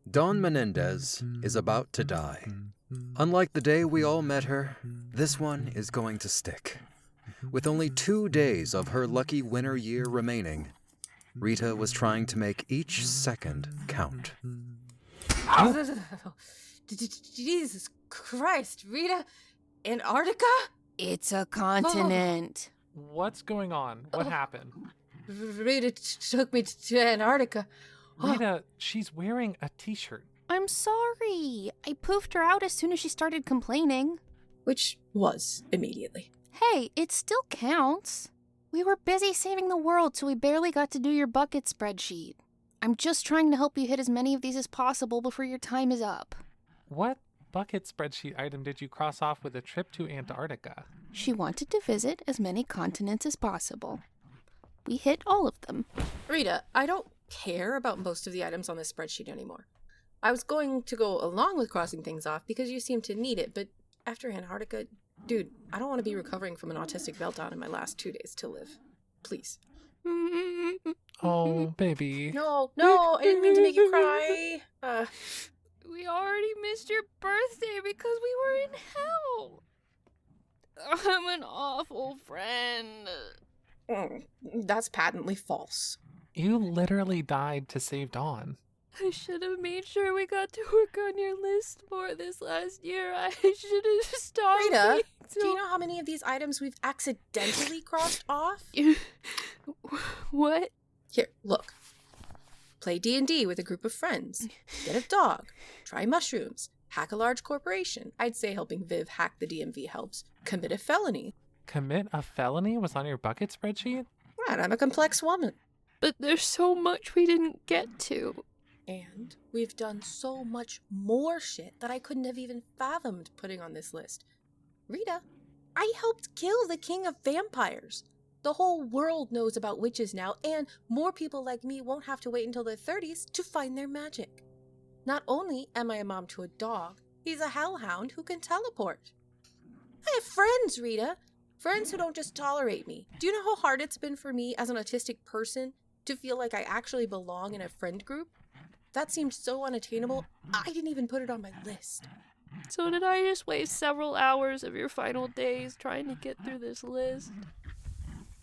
Dawn Menendez is about to die. Unlike the day we all met her, this one is going to stick. With only 2 days of her lucky winter year remaining, Rita was trying to make each second count. Jesus Christ, Rita? Antarctica? It's a continent. What's going on? What happened? Rita took me to Antarctica. Rita, she's wearing a t-shirt. I'm sorry. I poofed her out as soon as she started complaining. Which was immediately. Hey, it still counts. We were busy saving the world, so we barely got to do your bucket spreadsheet. I'm just trying to help you hit as many of these as possible before your time is up. What bucket spreadsheet item did you cross off with a trip to Antarctica? She wanted to visit as many continents as possible. We hit all of them. Rita, I don't care about most of the items on this spreadsheet anymore. I was going to go along with crossing things off because you seem to need it, but after Antarctica, dude, I don't want to be recovering from an autistic meltdown in my last 2 days to live. Please. Oh, baby. No, I didn't mean to make you cry. We already missed your birthday because we were in hell. I'm an awful friend. That's patently false. You literally died to save Dawn. I should have made sure we got to work on your list more this last year. I should have stopped. Rita, do you know how many of these items we've accidentally crossed off? What? Here, look. Play D&D with a group of friends. Get a dog. Try mushrooms. Hack a large corporation. I'd say helping Viv hack the DMV helps. Commit a felony. Commit a felony was on your bucket spreadsheet? Right, I'm a complex woman. But there's so much we didn't get to. And we've done so much more shit that I couldn't have even fathomed putting on this list. Rita, I helped kill the king of vampires. The whole world knows about witches now, and more people like me won't have to wait until their 30s to find their magic. Not only am I a mom to a dog, he's a hellhound who can teleport. I have friends, Rita. Friends who don't just tolerate me. Do you know how hard it's been for me as an autistic person to feel like I actually belong in a friend group? That seemed so unattainable, I didn't even put it on my list. So did I just waste several hours of your final days trying to get through this list?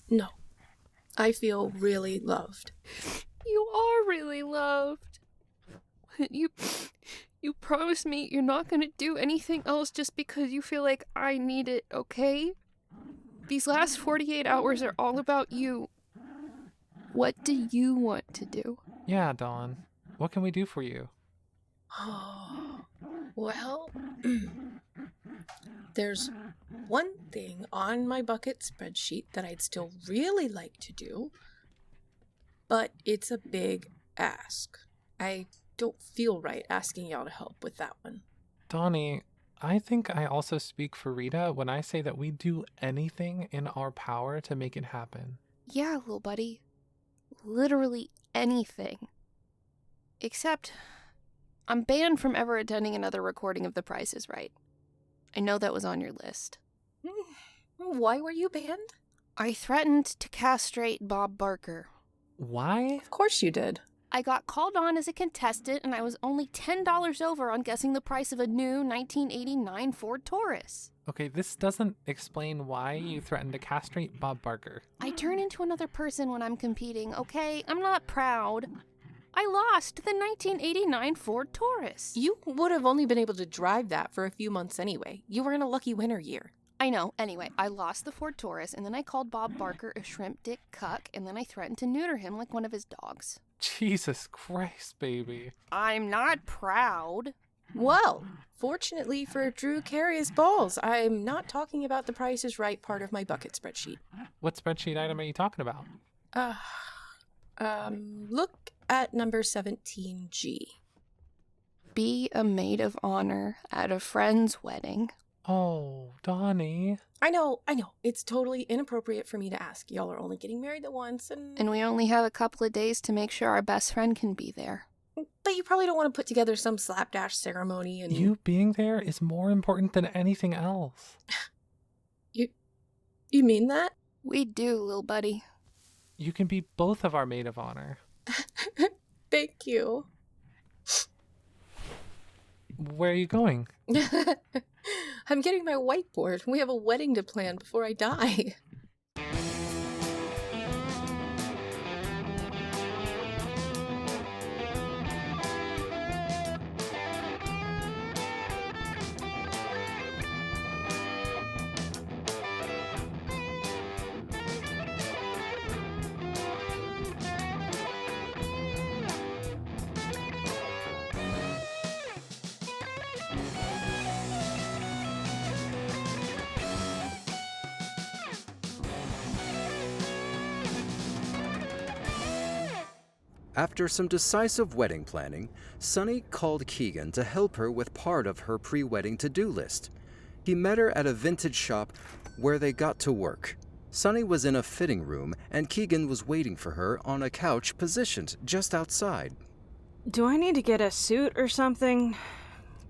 No. I feel really loved. You are really loved. You promised me you're not going to do anything else just because you feel like I need it, okay? These last 48 hours are all about you. What do you want to do? Yeah, Dawn. What can we do for you? Well, there's one thing on my bucket spreadsheet that I'd still really like to do, but it's a big ask. I don't feel right asking y'all to help with that one. Donnie, I think I also speak for Rita when I say that we do anything in our power to make it happen. Yeah, little buddy. Literally anything. Except, I'm banned from ever attending another recording of The Price is Right. I know that was on your list. Why were you banned? I threatened to castrate Bob Barker. Why? Of course you did. I got called on as a contestant and I was only $10 over on guessing the price of a new 1989 Ford Taurus. Okay, this doesn't explain why you threatened to castrate Bob Barker. I turn into another person when I'm competing, okay? I'm not proud. I lost the 1989 Ford Taurus. You would have only been able to drive that for a few months anyway. You were in a lucky winter year. I know. Anyway, I lost the Ford Taurus, and then I called Bob Barker a shrimp dick cuck, and then I threatened to neuter him like one of his dogs. Jesus Christ, baby. I'm not proud. Well, fortunately for Drew Carey's balls, I'm not talking about the Price is Right part of my bucket spreadsheet. What spreadsheet item are you talking about? Look at number 17G. Be a maid of honor at a friend's wedding. Oh, Donnie. I know. It's totally inappropriate for me to ask. Y'all are only getting married once, and we only have a couple of days to make sure our best friend can be there. But you probably don't want to put together some slapdash ceremony and... You being there is more important than anything else. You mean that? We do, little buddy. You can be both of our maid of honor. Thank you. Where are you going? I'm getting my whiteboard. We have a wedding to plan before I die. After some decisive wedding planning, Sunny called Kieghan to help her with part of her pre-wedding to-do list. He met her at a vintage shop where they got to work. Sunny was in a fitting room, and Kieghan was waiting for her on a couch positioned just outside. Do I need to get a suit or something?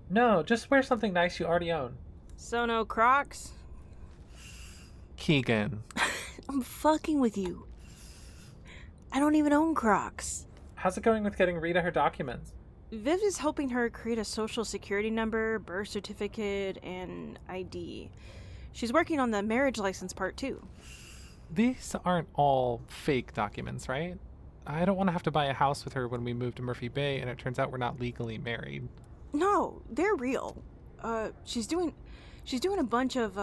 No, just wear something nice you already own. So no Crocs? Kieghan. I'm fucking with you. I don't even own Crocs. How's it going with getting Rita her documents? Viv is helping her create a social security number, birth certificate, and ID. She's working on the marriage license part too. These aren't all fake documents, right? I don't want to have to buy a house with her when we move to Murphy Bay and it turns out we're not legally married. No, they're real. She's doing a bunch of,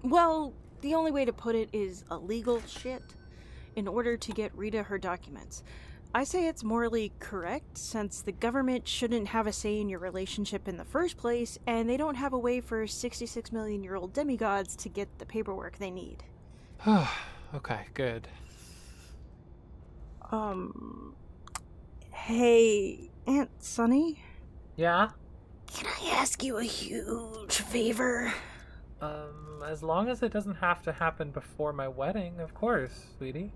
well, the only way to put it is illegal shit in order to get Rita her documents. I say it's morally correct since the government shouldn't have a say in your relationship in the first place, and they don't have a way for 66 million-year-old demigods to get the paperwork they need. Okay, good. Hey, Aunt Sunny? Yeah? Can I ask you a huge favor? As long as it doesn't have to happen before my wedding, of course, sweetie.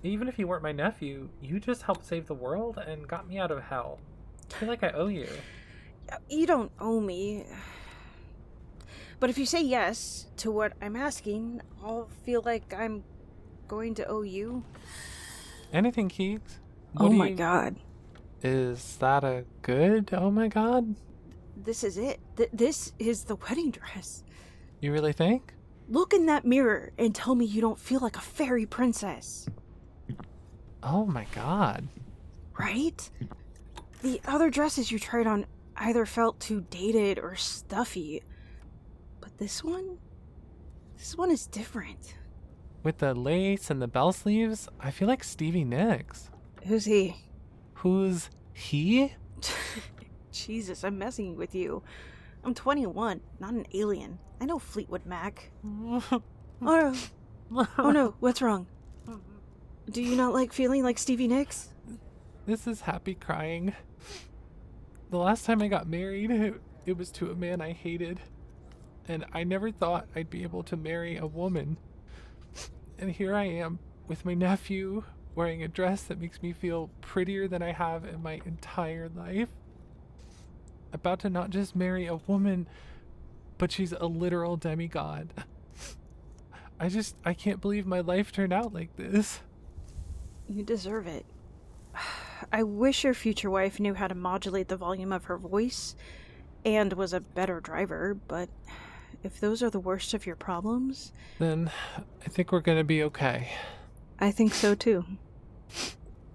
Even if you weren't my nephew, you just helped save the world and got me out of hell. I feel like I owe you. You don't owe me. But if you say yes to what I'm asking, I'll feel like I'm going to owe you. Anything, Keegs? Oh my god. Is that a good oh my god? This is it. This is the wedding dress. You really think? Look in that mirror and tell me you don't feel like a fairy princess. Oh my god. Right? The other dresses you tried on either felt too dated or stuffy. But this one is different. With the lace and the bell sleeves, I feel like Stevie Nicks. Who's he? Who's he? Jesus, I'm messing with you. I'm 21, not an alien. I know Fleetwood Mac. Oh no, what's wrong? Do you not like feeling like Stevie Nicks? This is happy crying. The last time I got married, it was to a man I hated. And I never thought I'd be able to marry a woman. And here I am, with my nephew, wearing a dress that makes me feel prettier than I have in my entire life. About to not just marry a woman, but she's a literal demigod. I can't believe my life turned out like this. You deserve it. I wish your future wife knew how to modulate the volume of her voice and was a better driver, but if those are the worst of your problems... Then I think we're gonna be okay. I think so too.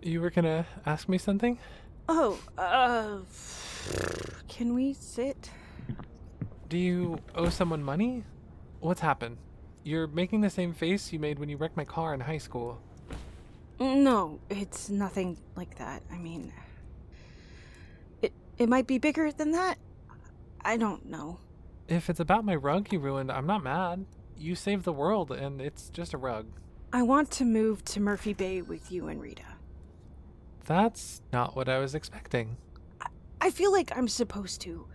You were gonna ask me something? Oh, can we sit? Do you owe someone money? What's happened? You're making the same face you made when you wrecked my car in high school. No, it's nothing like that. I mean, it might be bigger than that. I don't know. If it's about my rug you ruined, I'm not mad. You saved the world, and it's just a rug. I want to move to Murphy Bay with you and Rita. That's not what I was expecting. I feel like I'm supposed to.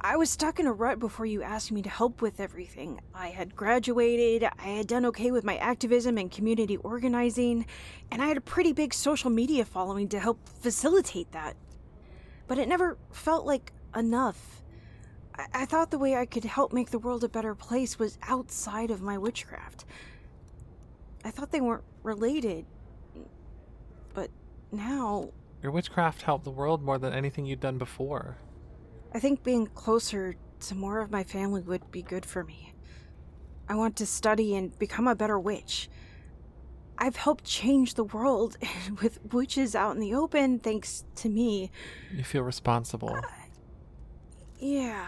I was stuck in a rut before you asked me to help with everything. I had graduated, I had done okay with my activism and community organizing, and I had a pretty big social media following to help facilitate that. But it never felt like enough. I thought the way I could help make the world a better place was outside of my witchcraft. I thought they weren't related. But now... Your witchcraft helped the world more than anything you'd done before. I think being closer to more of my family would be good for me. I want to study and become a better witch. I've helped change the world, and with witches out in the open, thanks to me. You feel responsible. Yeah.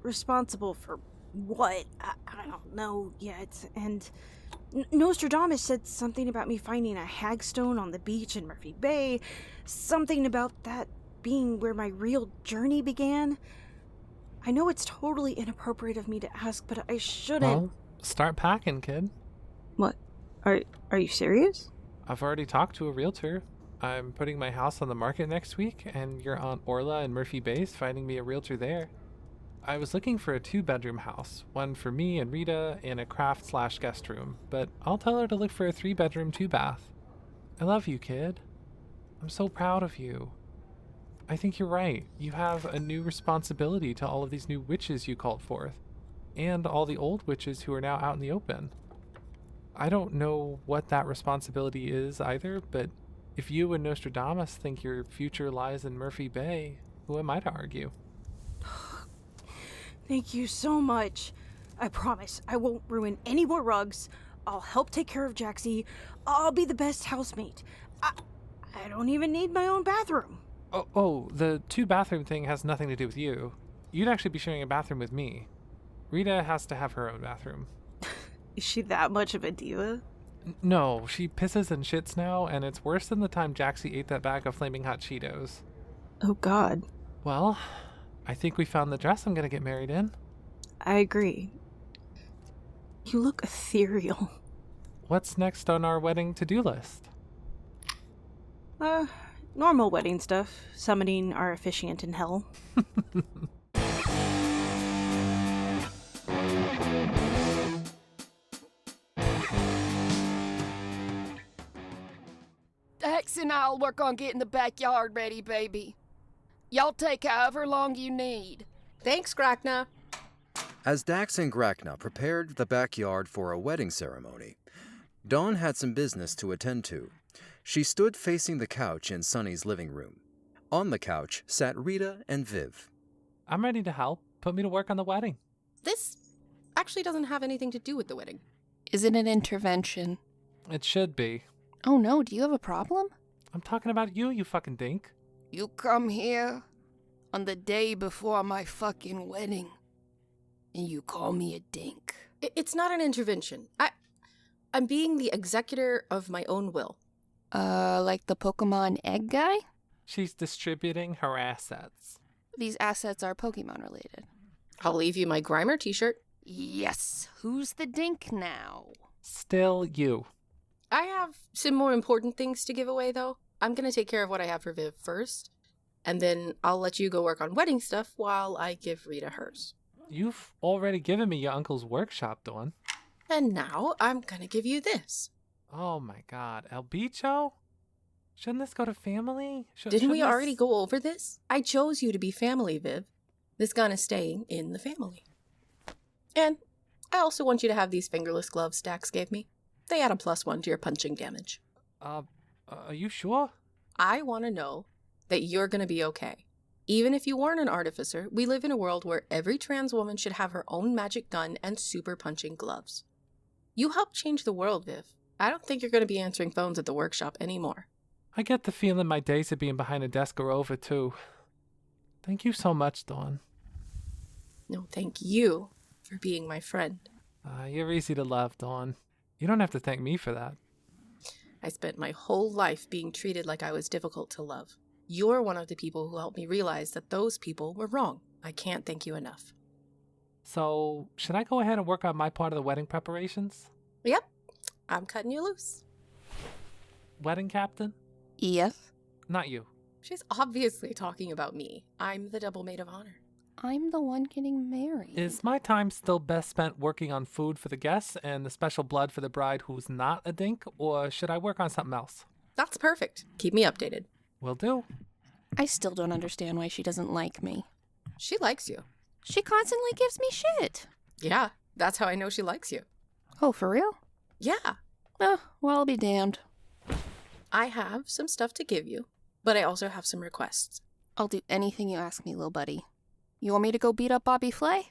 Responsible for what? I don't know yet. And Nostradamus said something about me finding a hagstone on the beach in Murphy Bay. Something about that being where my real journey began. I know it's totally inappropriate of me to ask, but I shouldn't. Well, start packing, kid. What? Are you serious? I've already talked to a realtor. I'm putting my house on the market next week, and your Aunt Orla in Murphy Bay is finding me a realtor there. I was looking for a 2-bedroom house, one for me and Rita, and a craft/guest room, but I'll tell her to look for a 3-bedroom, 2-bath. I love you, kid. I'm so proud of you. I think you're right. You have a new responsibility to all of these new witches you called forth, and all the old witches who are now out in the open. I don't know what that responsibility is either, but if you and Nostradamus think your future lies in Murphy Bay, who am I to argue? Thank you so much. I promise I won't ruin any more rugs. I'll help take care of Jacksie. I'll be the best housemate. I don't even need my own bathroom. Oh, the 2-bathroom thing has nothing to do with you. You'd actually be sharing a bathroom with me. Rita has to have her own bathroom. Is she that much of a diva? No, she pisses and shits now, and it's worse than the time Jacksie ate that bag of flaming hot Cheetos. Oh, God. Well, I think we found the dress I'm gonna get married in. I agree. You look ethereal. What's next on our wedding to-do list? Normal wedding stuff. Summoning our officiant in hell. Dax and I'll work on getting the backyard ready, baby. Y'all take however long you need. Thanks, Grakna. As Dax and Grakna prepared the backyard for a wedding ceremony, Dawn had some business to attend to. She stood facing the couch in Sunny's living room. On the couch sat Rita and Viv. I'm ready to help. Put me to work on the wedding. This actually doesn't have anything to do with the wedding. Is it an intervention? It should be. Oh no, do you have a problem? I'm talking about you, you fucking dink. You come here on the day before my fucking wedding, and you call me a dink. It's not an intervention. I'm being the executor of my own will. Like the Pokemon egg guy? She's distributing her assets. These assets are Pokemon related. I'll leave you my Grimer t-shirt. Yes, who's the dink now? Still you. I have some more important things to give away, though. I'm going to take care of what I have for Viv first, and then I'll let you go work on wedding stuff while I give Rita hers. You've already given me your uncle's workshop, Dawn. And now I'm going to give you this. Oh my god, El Bicho? Shouldn't this go to family? Didn't we already go over this? I chose you to be family, Viv. This gun is staying in the family. And I also want you to have these fingerless gloves Dax gave me. They add a +1 to your punching damage. Are you sure? I want to know that you're going to be okay. Even if you weren't an artificer, we live in a world where every trans woman should have her own magic gun and super punching gloves. You helped change the world, Viv. I don't think you're going to be answering phones at the workshop anymore. I get the feeling my days of being behind a desk are over, too. Thank you so much, Dawn. No, thank you for being my friend. You're easy to love, Dawn. You don't have to thank me for that. I spent my whole life being treated like I was difficult to love. You're one of the people who helped me realize that those people were wrong. I can't thank you enough. So, should I go ahead and work on my part of the wedding preparations? Yep, I'm cutting you loose. Wedding captain? Yes. Not you. She's obviously talking about me. I'm the double maid of honor. I'm the one getting married. Is my time still best spent working on food for the guests and the special blood for the bride who's not a dink, or should I work on something else? That's perfect. Keep me updated. Will do. I still don't understand why she doesn't like me. She likes you. She constantly gives me shit. Yeah, that's how I know she likes you. Oh, for real? Yeah. Oh, well, I'll be damned. I have some stuff to give you, but I also have some requests. I'll do anything you ask me, little buddy. You want me to go beat up Bobby Flay?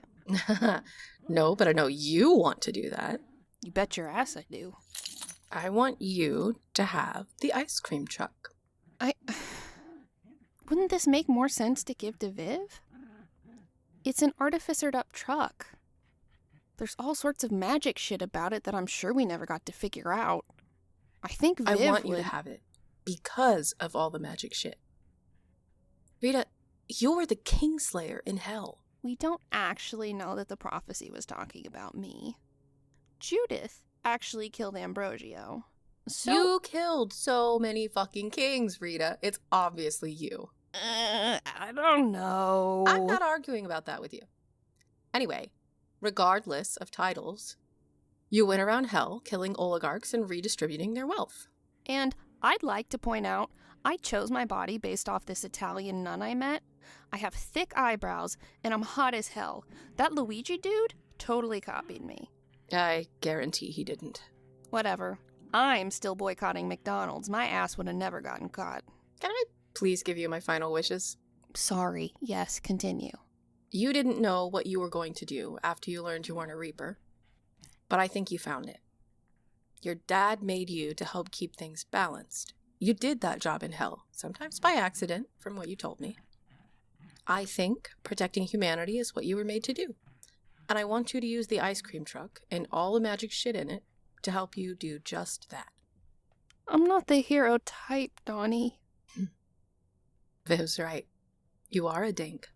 No, but I know you want to do that. You bet your ass I do. I want you to have the ice cream truck. Wouldn't this make more sense to give to Viv? It's an artificered-up truck. There's all sorts of magic shit about it that I'm sure we never got to figure out. I think Viv I want would... you to have it because of all the magic shit. Rita, you're the Kingslayer in hell. We don't actually know that the prophecy was talking about me. Judith actually killed Ambrosio. So You killed so many fucking kings, Rita. It's obviously you. I don't know. I'm not arguing about that with you. Anyway, regardless of titles, you went around hell killing oligarchs and redistributing their wealth. And I'd like to point out, I chose my body based off this Italian nun I met. I have thick eyebrows, and I'm hot as hell. That Luigi dude totally copied me. I guarantee he didn't. Whatever. I'm still boycotting McDonald's. My ass would have never gotten caught. Can I please give you my final wishes? Sorry. Yes, continue. You didn't know what you were going to do after you learned you weren't a Reaper, but I think you found it. Your dad made you to help keep things balanced. You did that job in hell, sometimes by accident, from what you told me. I think protecting humanity is what you were made to do. And I want you to use the ice cream truck and all the magic shit in it to help you do just that. I'm not the hero type, Donnie. Viv's right. You are a dink.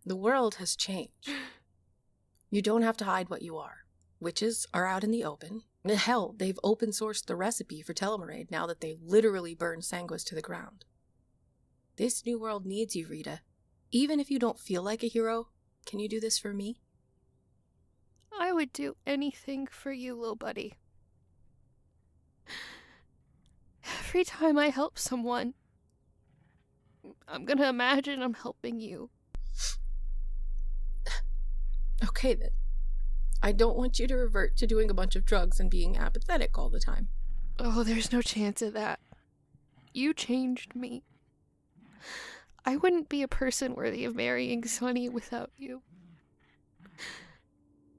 The world has changed. You don't have to hide what you are. Witches are out in the open. Hell, they've open-sourced the recipe for telomerade now that they literally burn Sanguis to the ground. This new world needs you, Rita. Even if you don't feel like a hero, can you do this for me? I would do anything for you, little buddy. Every time I help someone, I'm gonna imagine I'm helping you. Okay, then. I don't want you to revert to doing a bunch of drugs and being apathetic all the time. Oh, there's no chance of that. You changed me. I wouldn't be a person worthy of marrying Sonny without you.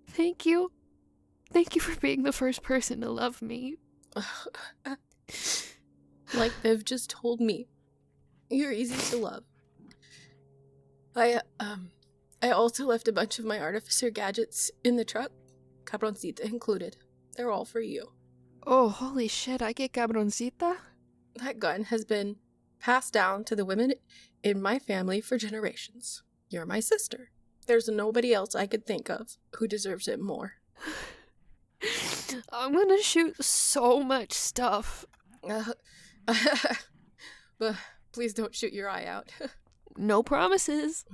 Thank you. Thank you for being the first person to love me. Like Viv just told me, you're easy to love. I also left a bunch of my artificer gadgets in the truck, cabroncita included. They're all for you. Oh, holy shit, I get cabroncita? That gun has been passed down to the women in my family for generations. You're my sister. There's nobody else I could think of who deserves it more. I'm gonna shoot so much stuff. But please don't shoot your eye out. No promises.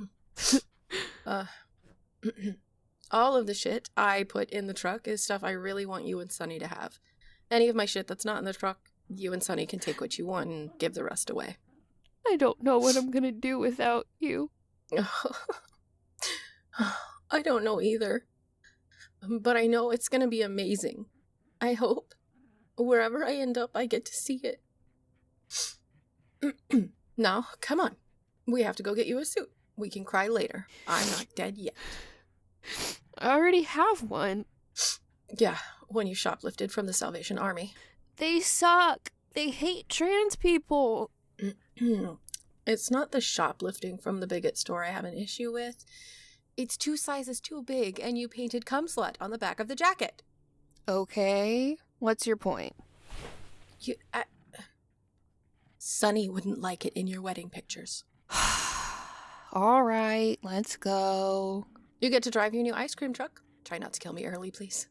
All of the shit I put in the truck is stuff I really want you and Sonny to have. Any of my shit that's not in the truck, you and Sonny can take what you want and give the rest away. I don't know what I'm gonna do without you. I don't know either. But I know it's gonna be amazing. I hope. Wherever I end up, I get to see it. Now, come on. We have to go get you a suit. We can cry later. I'm not dead yet. I already have one. Yeah, when you shoplifted from the Salvation Army. They suck. They hate trans people. It's not the shoplifting from the bigot store I have an issue with. It's 2 sizes too big, and you painted cum slut on the back of the jacket. Okay. What's your point? Sonny wouldn't like it in your wedding pictures. All right, let's go. You get to drive your new ice cream truck. Try not to kill me early, please.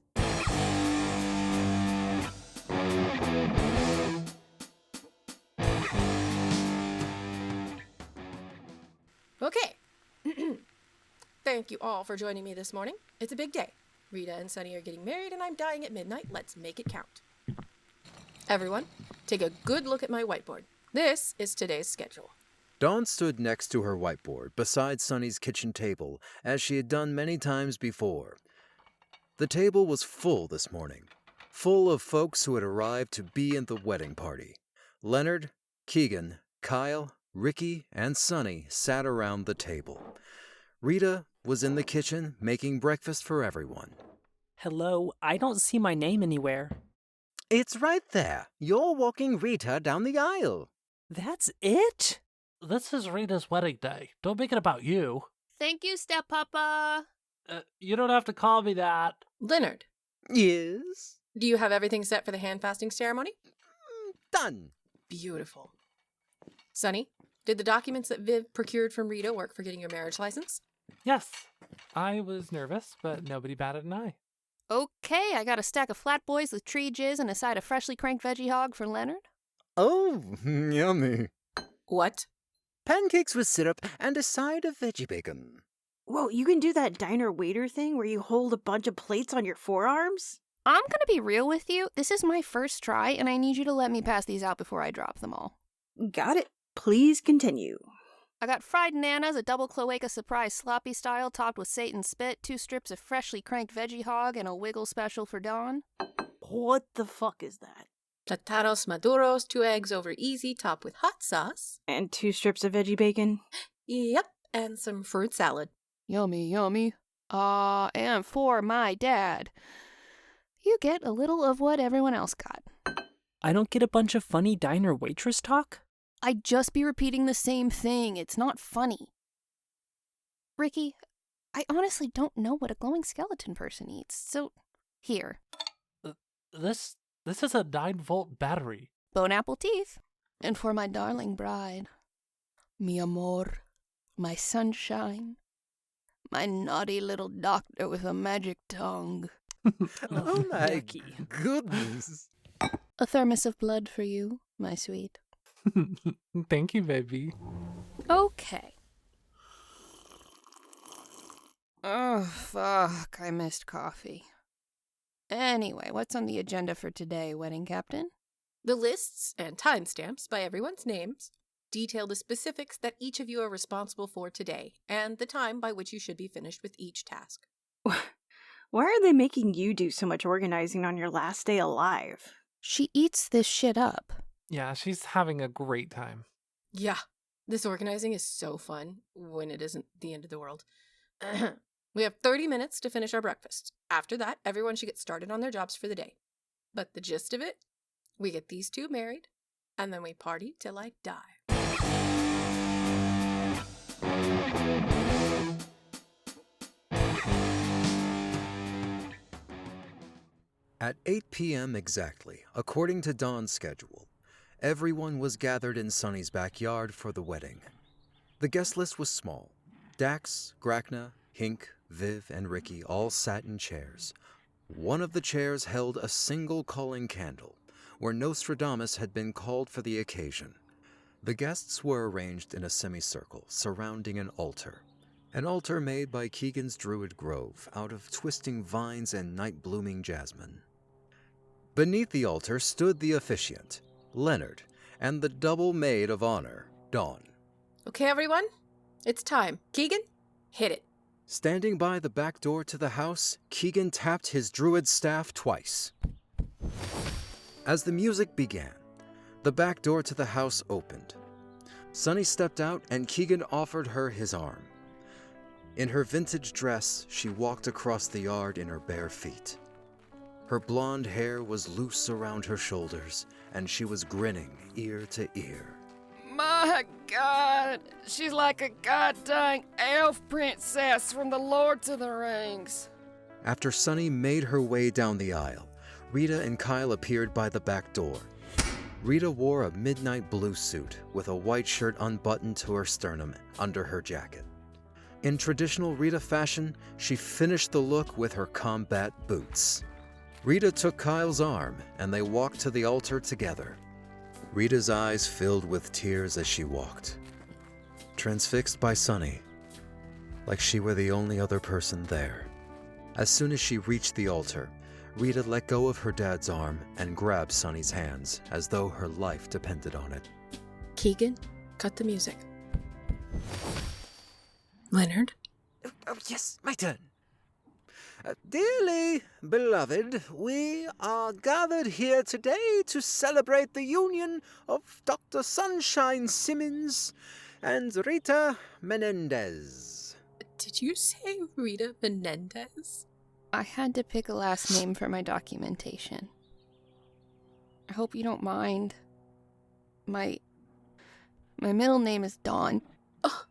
Okay. Thank you all for joining me this morning. It's a big day. Rita and Sonny are getting married and I'm dying at midnight. Let's make it count. Everyone, take a good look at my whiteboard. This is today's schedule. Dawn stood next to her whiteboard beside Sonny's kitchen table, as she had done many times before. The table was full this morning, full of folks who had arrived to be in the wedding party. Leonard, Kieghan, Kyle, Ricky and Sonny sat around the table. Rita was in the kitchen making breakfast for everyone. Hello, I don't see my name anywhere. It's right there. You're walking Rita down the aisle. That's it? This is Rita's wedding day. Don't make it about you. Thank you, steppapa. You don't have to call me that. Leonard, Yes? do you have everything set for the hand fasting ceremony? Done. Beautiful. Sonny, did the documents that Viv procured from Rita work for getting your marriage license? Yes. I was nervous, but nobody batted an eye. Okay, I got a stack of flat boys with tree jizz and a side of freshly cranked veggie hog for Leonard. Oh, yummy. What? Pancakes with syrup and a side of veggie bacon. Whoa, you can do that diner waiter thing where you hold a bunch of plates on your forearms? I'm gonna be real with you. This is my first try, and I need you to let me pass these out before I drop them all. Got it. Please continue. I got fried nanas, a double cloaca surprise sloppy style topped with Satan's spit, 2 strips of freshly cranked veggie hog, and a wiggle special for Dawn. What the fuck is that? Platanos maduros, 2 eggs over easy, topped with hot sauce. And 2 strips of veggie bacon? Yep, and some fruit salad. Yummy, yummy. And for my dad, you get a little of what everyone else got. I don't get a bunch of funny diner waitress talk? I'd just be repeating the same thing. It's not funny. Ricky, I honestly don't know what a glowing skeleton person eats, so here. This is a 9-volt battery. Bone apple teeth. And for my darling bride, mi amor, my sunshine, my naughty little doctor with a magic tongue. Oh my yucky. goodness. A thermos of blood for you, my sweet. Thank you, baby. Okay. Oh, fuck. I missed coffee. Anyway, what's on the agenda for today, wedding captain? The lists and timestamps by everyone's names detail the specifics that each of you are responsible for today and the time by which you should be finished with each task. Why are they making you do so much organizing on your last day alive? She eats this shit up. Yeah, she's having a great time. Yeah, this organizing is so fun when it isn't the end of the world. We have 30 minutes to finish our breakfast. After that, everyone should get started on their jobs for the day. But the gist of it, we get these 2 married, and then we party till I die. At 8 p.m. exactly, according to Dawn's schedule, everyone was gathered in Sonny's backyard for the wedding. The guest list was small. Dax, Grakna, Hink, Viv, and Ricky all sat in chairs. One of the chairs held a single calling candle, where Nostradamus had been called for the occasion. The guests were arranged in a semicircle surrounding an altar made by Kieghan's Druid Grove out of twisting vines and night-blooming jasmine. Beneath the altar stood the officiant, Leonard, and the double maid of honor, Dawn. Okay, everyone? It's time. Kieghan, hit it. Standing by the back door to the house, Kieghan tapped his druid staff twice. As the music began, the back door to the house opened. Sonny stepped out and Kieghan offered her his arm. In her vintage dress, she walked across the yard in her bare feet. Her blonde hair was loose around her shoulders, and she was grinning ear to ear. My God, she's like a goddamn elf princess from the Lord of the Rings. After Sonny made her way down the aisle, Rita and Kyle appeared by the back door. Rita wore a midnight blue suit with a white shirt unbuttoned to her sternum under her jacket. In traditional Rita fashion, she finished the look with her combat boots. Rita took Kyle's arm and they walked to the altar together. Rita's eyes filled with tears as she walked, transfixed by Sonny, like she were the only other person there. As soon as she reached the altar, Rita let go of her dad's arm and grabbed Sonny's hands as though her life depended on it. Kieghan, cut the music. Leonard? Oh, yes, my turn. Dearly beloved, we are gathered here today to celebrate the union of Dr. Sunshine Simmons and Rita Menendez. Did you say Rita Menendez? I had to pick a last name for my documentation. I hope you don't mind. My middle name is Dawn. Oh,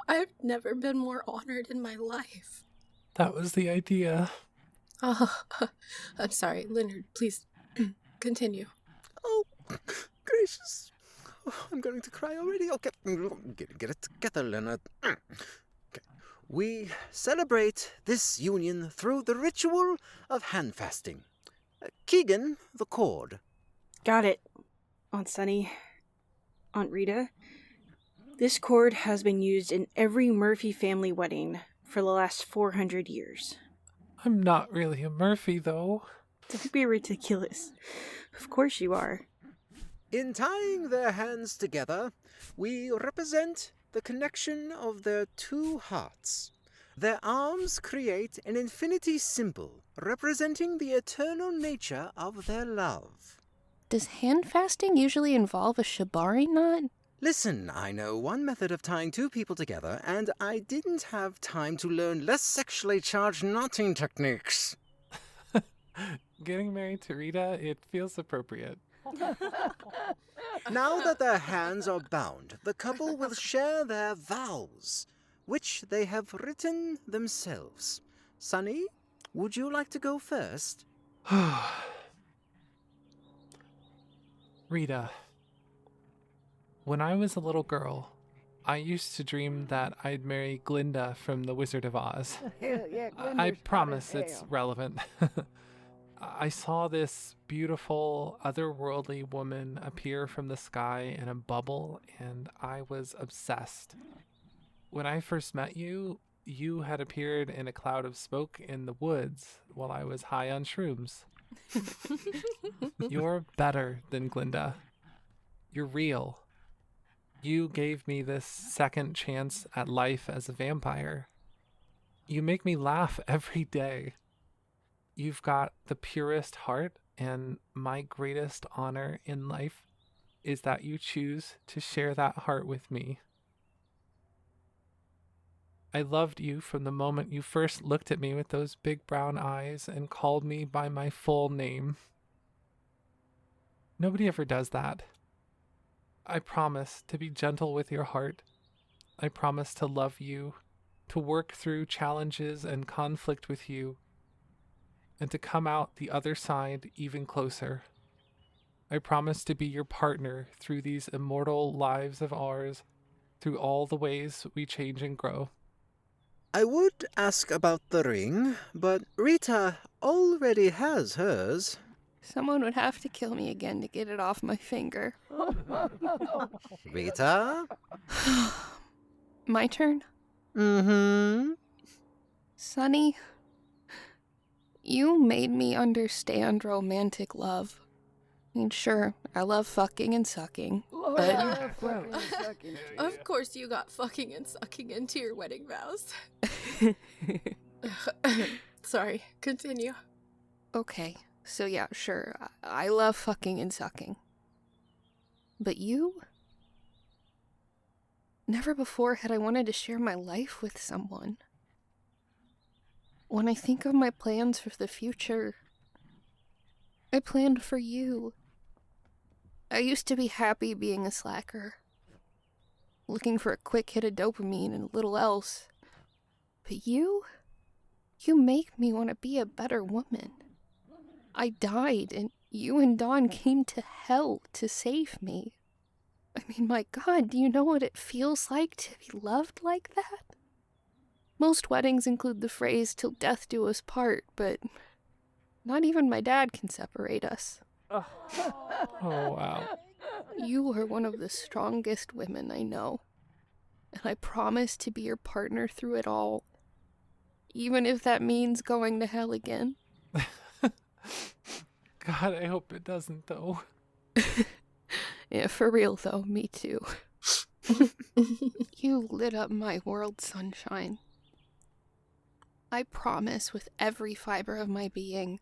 I've never been more honored in my life. That was the idea. Oh, I'm sorry, Leonard, please continue. Oh, gracious. Oh, I'm going to cry already. Okay, get it together, Leonard. Okay. We celebrate this union through the ritual of hand fasting. Kieghan, the cord. Got it, Aunt Sunny. Aunt Rita. This cord has been used in every Murphy family wedding for the last 400 years. I'm not really a Murphy, though. Don't be ridiculous. Of course you are. In tying their hands together, we represent the connection of their two hearts. Their arms create an infinity symbol representing the eternal nature of their love. Does hand fasting usually involve a shibari knot? Listen, I know one method of tying two people together, and I didn't have time to learn less sexually charged knotting techniques. Getting married to Rita, it feels appropriate. Now that their hands are bound, the couple will share their vows, which they have written themselves. Sunny, would you like to go first? Rita, when I was a little girl, I used to dream that I'd marry Glinda from The Wizard of Oz. I promise it's relevant. I saw this beautiful, otherworldly woman appear from the sky in a bubble, and I was obsessed. When I first met you, you had appeared in a cloud of smoke in the woods while I was high on shrooms. You're better than Glinda. You're real. You gave me this second chance at life as a vampire. You make me laugh every day. You've got the purest heart, and my greatest honor in life is that you choose to share that heart with me. I loved you from the moment you first looked at me with those big brown eyes and called me by my full name. Nobody ever does that. I promise to be gentle with your heart. I promise to love you, to work through challenges and conflict with you, and to come out the other side even closer. I promise to be your partner through these immortal lives of ours, through all the ways we change and grow. I would ask about the ring, but Rita already has hers. Someone would have to kill me again to get it off my finger. Rita? My turn? Mm-hmm. Sunny, you made me understand romantic love. I mean, sure, I love fucking and sucking, but... Of course you got fucking and sucking into your wedding vows. Sorry, continue. Okay, so yeah, sure, I love fucking and sucking. But you? Never before had I wanted to share my life with someone. When I think of my plans for the future, I planned for you. I used to be happy being a slacker, looking for a quick hit of dopamine and little else. But you make me want to be a better woman. I died, and you and Dawn came to hell to save me. I mean, my God, do you know what it feels like to be loved like that? Most weddings include the phrase, "till death do us part," but not even my dad can separate us. Oh, wow. You are one of the strongest women I know, and I promise to be your partner through it all, even if that means going to hell again. God, I hope it doesn't, though. Yeah, for real though, me too. You lit up my world, sunshine. I promise with every fiber of my being,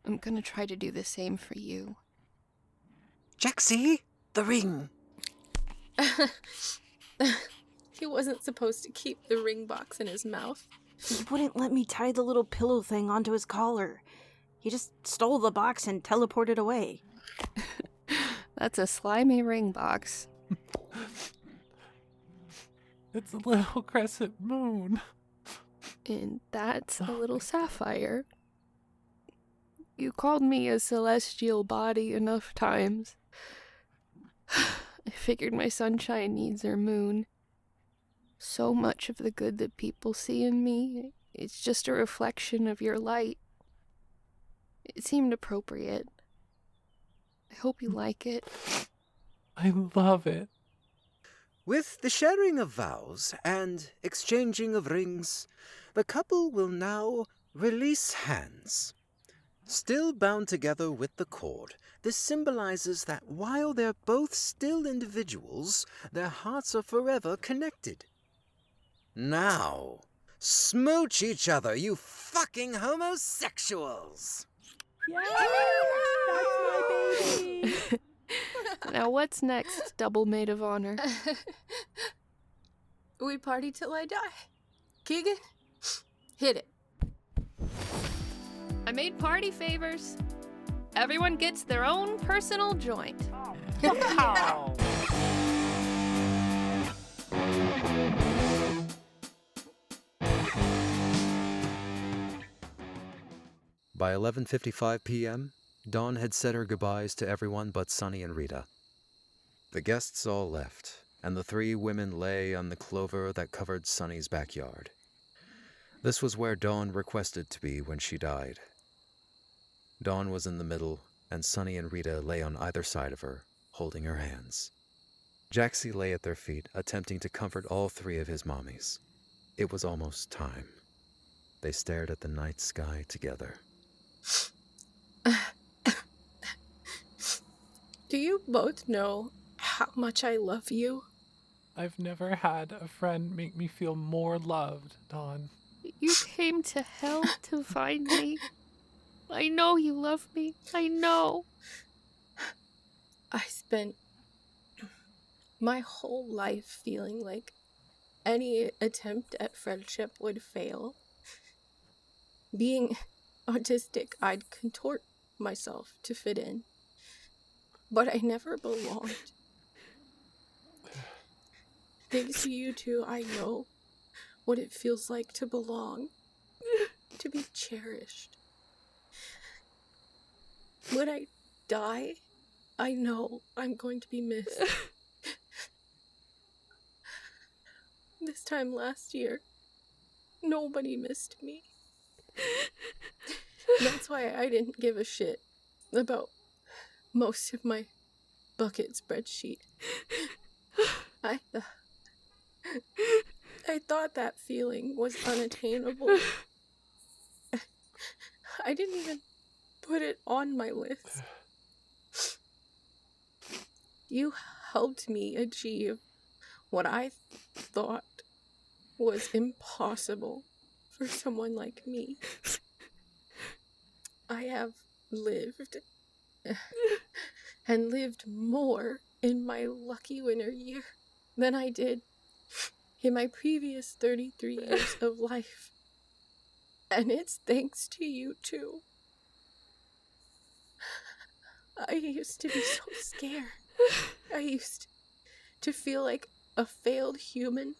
I'm gonna try to do the same for you. Jacksie, the ring. He wasn't supposed to keep the ring box in his mouth. He wouldn't let me tie the little pillow thing onto his collar. He just stole the box and teleported away. That's a slimy ring box. It's a little crescent moon. And that's a little sapphire. You called me a celestial body enough times. I figured my sunshine needs her moon. So much of the good that people see in me, it's just a reflection of your light. It seemed appropriate. I hope you like it. I love it. With the sharing of vows and exchanging of rings, the couple will now release hands. Still bound together with the cord, this symbolizes that while they're both still individuals, their hearts are forever connected. Now, smooch each other, you fucking homosexuals! Yeah! That's my baby! Now what's next, double maid of honor? We party till I die. Kieghan, hit it. I made party favors. Everyone gets their own personal joint. By 11:55 p.m., Dawn had said her goodbyes to everyone but Sunny and Rita. The guests all left, and the three women lay on the clover that covered Sunny's backyard. This was where Dawn requested to be when she died. Dawn was in the middle, and Sunny and Rita lay on either side of her, holding her hands. Jacksie lay at their feet, attempting to comfort all three of his mommies. It was almost time. They stared at the night sky together. Do you both know how much I love you? I've never had a friend make me feel more loved, Dawn. You came to hell to find me. I know you love me. I know. I spent my whole life feeling like any attempt at friendship would fail. Being autistic, I'd contort myself to fit in. But I never belonged. Thanks to you two, I know what it feels like to belong, to be cherished. When I die, I know I'm going to be missed. This time last year, nobody missed me. That's why I didn't give a shit about most of my bucket spreadsheet. I thought that feeling was unattainable. I didn't even put it on my list. You helped me achieve what I thought was impossible for someone like me. I have lived and lived more in my lucky winter year than I did in my previous 33 years of life. And it's thanks to you too. I used to be so scared. I used to feel like a failed human.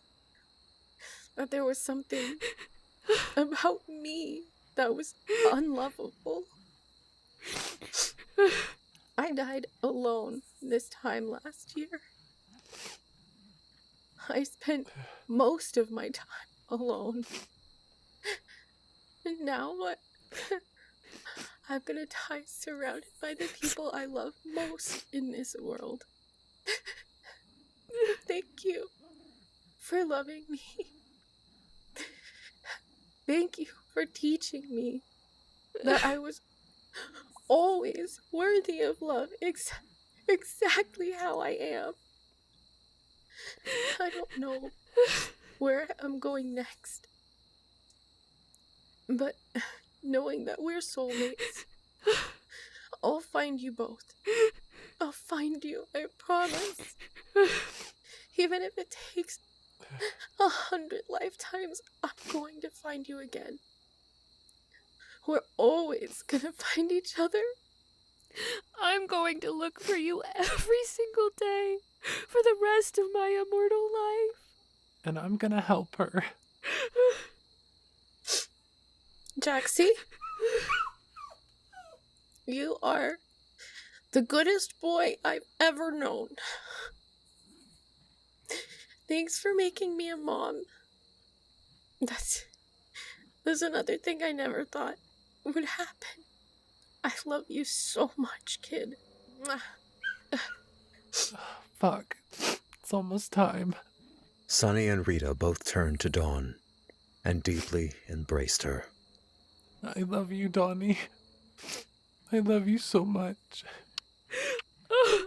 That there was something about me that was unlovable. I died alone this time last year. I spent most of my time alone. And now what? I'm gonna die surrounded by the people I love most in this world. Thank you for loving me. Thank you for teaching me that I was always worthy of love exactly how I am. I don't know where I'm going next, But knowing that we're soulmates, I'll find you both. I'll find you, I promise. Even if it takes 100 lifetimes, I'm going to find you again. We're always gonna find each other. I'm going to look for you every single day for the rest of my immortal life. And I'm gonna help her. Jacksie, you are the goodest boy I've ever known. Thanks for making me a mom. That's another thing I never thought would happen. I love you so much, kid. Fuck. It's almost time. Sunny and Rita both turned to Dawn and deeply embraced her. I love you, Donnie. I love you so much. I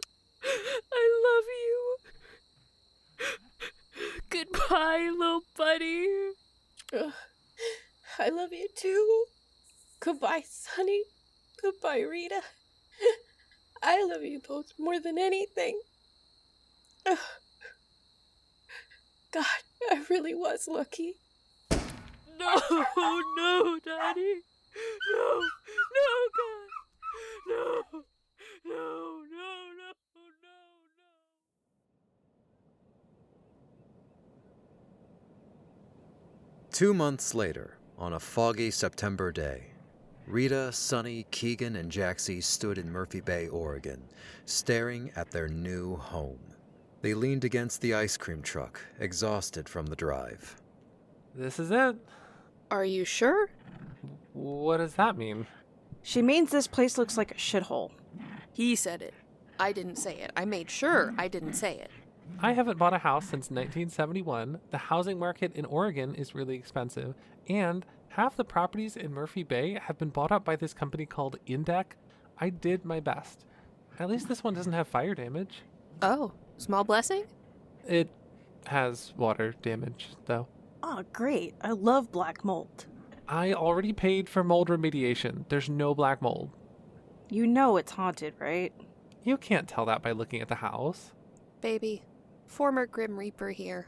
love you. Goodbye, little buddy. I love you too. Goodbye, Sunny. Goodbye, Rita. I love you both more than anything. God, I really was lucky. No, no, Daddy. No, God. No, no, no. 2 months later, on a foggy September day, Rita, Sunny, Kieghan, and Jacksie stood in Murphy Bay, Oregon, staring at their new home. They leaned against the ice cream truck, exhausted from the drive. This is it. Are you sure? What does that mean? She means this place looks like a shithole. He said it. I didn't say it. I made sure I didn't say it. I haven't bought a house since 1971. The housing market in Oregon is really expensive, and half the properties in Murphy Bay have been bought up by this company called Indec. I did my best. At least this one doesn't have fire damage. Oh, small blessing? It has water damage, though. Oh, great. I love black mold. I already paid for mold remediation. There's no black mold. You know it's haunted, right? You can't tell that by looking at the house. Baby, former Grim Reaper here.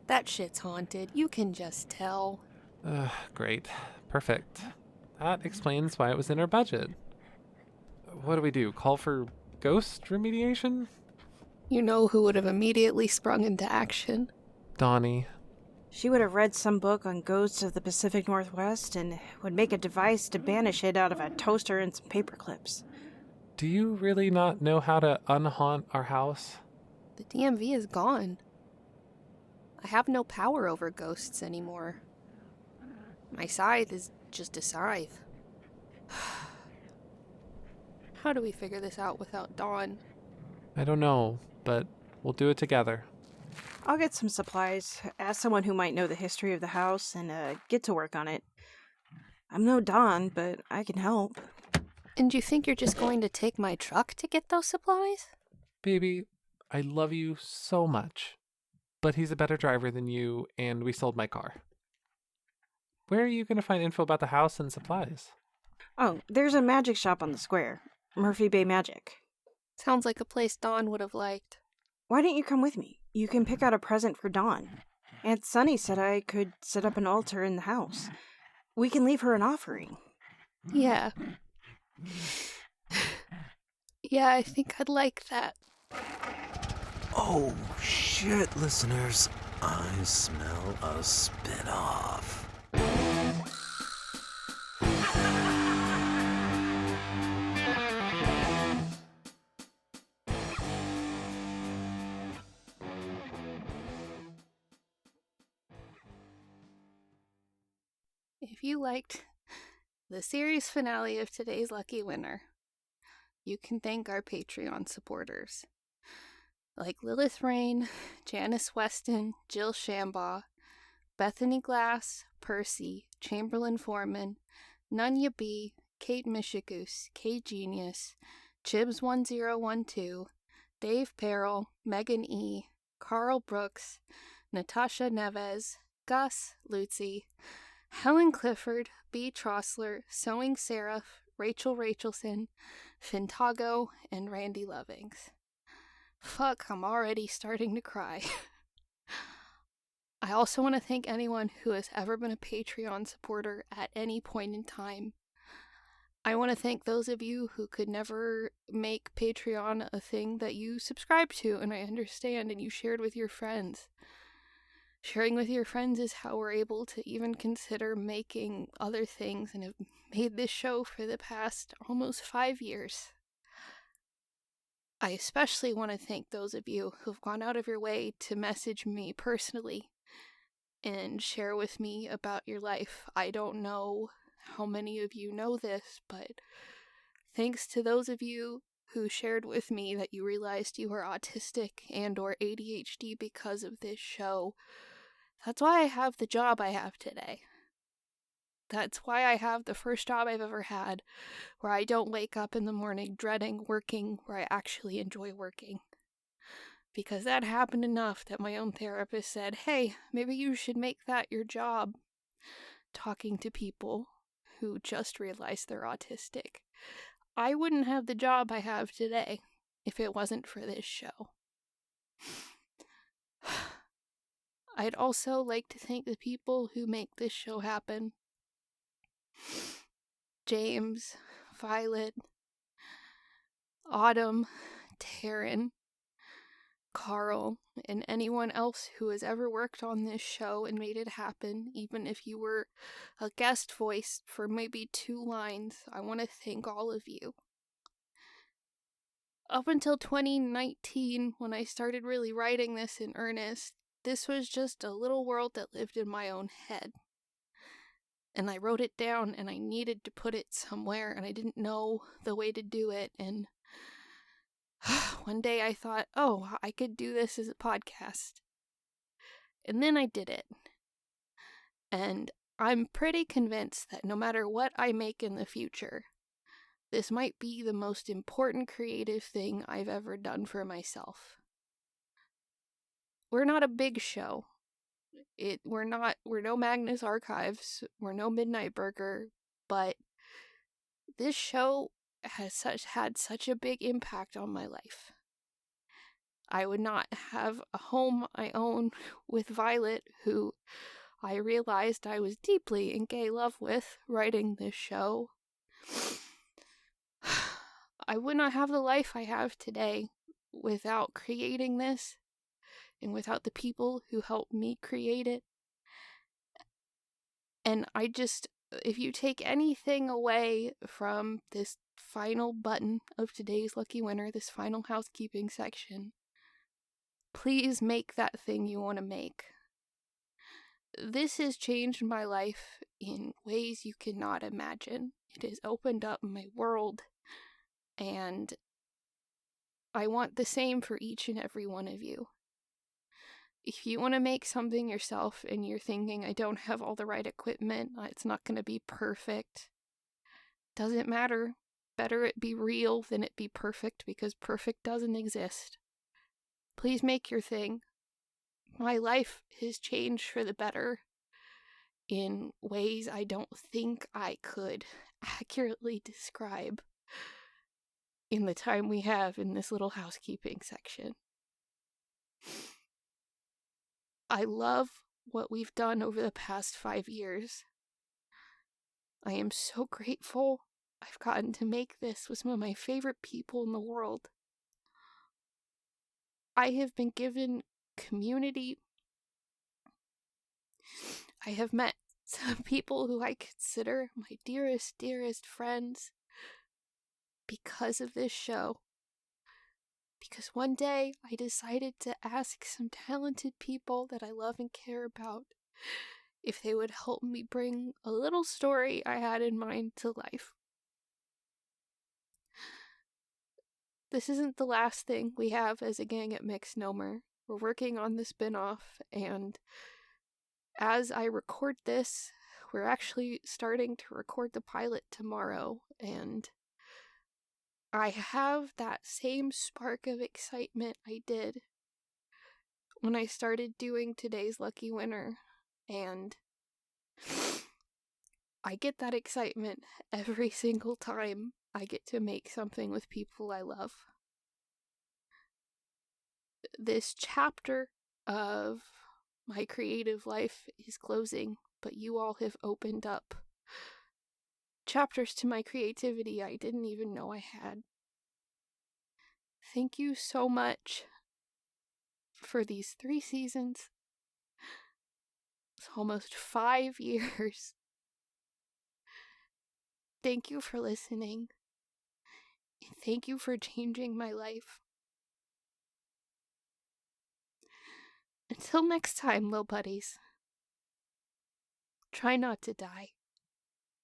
That shit's haunted. You can just tell. Great. Perfect. That explains why it was in our budget. What do we do? Call for ghost remediation? You know who would have immediately sprung into action? Donnie. She would have read some book on ghosts of the Pacific Northwest and would make a device to banish it out of a toaster and some paper clips. Do you really not know how to unhaunt our house? The DMV is gone. I have no power over ghosts anymore. My scythe is just a scythe. How do we figure this out without Dawn? I don't know, but we'll do it together. I'll get some supplies, ask someone who might know the history of the house, and get to work on it. I'm no Dawn, but I can help. And you think you're just going to take my truck to get those supplies? Baby, I love you so much. But he's a better driver than you, and we sold my car. Where are you going to find info about the house and supplies? Oh, there's a magic shop on the square. Murphy Bay Magic. Sounds like a place Dawn would have liked. Why don't you come with me? You can pick out a present for Dawn. Aunt Sunny said I could set up an altar in the house. We can leave her an offering. Yeah. Yeah, I think I'd like that. Oh, shit, listeners. I smell a spin-off. If you liked the series finale of today's lucky winner, you can thank our Patreon supporters, like Lilith Rain, Janice Weston, Jill Shambaugh, Bethany Glass, Percy, Chamberlain Foreman, Nunya B, Kate Michigoose, K Genius, Chibs1012, Dave Perrell, Megan E, Carl Brooks, Natasha Neves, Gus Lutzi, Helen Clifford, B. Trostler, Sewing Seraph, Rachel Rachelson, Fintago, and Randy Lovings. Fuck, I'm already starting to cry. I also want to thank anyone who has ever been a Patreon supporter at any point in time. I want to thank those of you who could never make Patreon a thing that you subscribe to, and I understand, and you shared with your friends. Sharing with your friends is how we're able to even consider making other things and have made this show for the past almost 5 years. I especially want to thank those of you who've gone out of your way to message me personally and share with me about your life. I don't know how many of you know this, but thanks to those of you who shared with me that you realized you were autistic and or ADHD because of this show, that's why I have the job I have today. That's why I have the first job I've ever had, where I don't wake up in the morning dreading working where I actually enjoy working. Because that happened enough that my own therapist said, hey, maybe you should make that your job, talking to people who just realized they're autistic. I wouldn't have the job I have today if it wasn't for this show. I'd also like to thank the people who make this show happen. James, Violet, Autumn, Taryn, Carl, and anyone else who has ever worked on this show and made it happen, even if you were a guest voice for maybe 2 lines. I want to thank all of you. Up until 2019, when I started really writing this in earnest, this was just a little world that lived in my own head. And I wrote it down, and I needed to put it somewhere, and I didn't know the way to do it, and one day I thought, oh, I could do this as a podcast. And then I did it. And I'm pretty convinced that no matter what I make in the future, this might be the most important creative thing I've ever done for myself. We're not a big show. We're no Magnus Archives, we're no Midnight Burger, but this show has had such a big impact on my life. I would not have a home I own with Violet, who I realized I was deeply in gay love with writing this show. I would not have the life I have today without creating this and without the people who helped me create it. And if you take anything away from this final button of today's Lucky Winner, this final housekeeping section, please make that thing you want to make. This has changed my life in ways you cannot imagine. It has opened up my world, and I want the same for each and every one of you. If you want to make something yourself and you're thinking, I don't have all the right equipment, it's not going to be perfect, doesn't matter. Better it be real than it be perfect, because perfect doesn't exist. Please make your thing. My life has changed for the better in ways I don't think I could accurately describe in the time we have in this little housekeeping section. I love what we've done over the past 5 years. I am so grateful I've gotten to make this with some of my favorite people in the world. I have been given community. I have met some people who I consider my dearest, dearest friends because of this show. Because one day I decided to ask some talented people that I love and care about if they would help me bring a little story I had in mind to life. This isn't the last thing we have as a gang at Mixnomer. We're working on the spin-off, and as I record this, we're actually starting to record the pilot tomorrow, and I have that same spark of excitement I did when I started doing today's Lucky Winner, and I get that excitement every single time I get to make something with people I love. This chapter of my creative life is closing, but you all have opened up chapters to my creativity I didn't even know I had. Thank you so much for these 3 seasons. It's almost 5 years. Thank you for listening. And thank you for changing my life. Until next time, little buddies. Try not to die.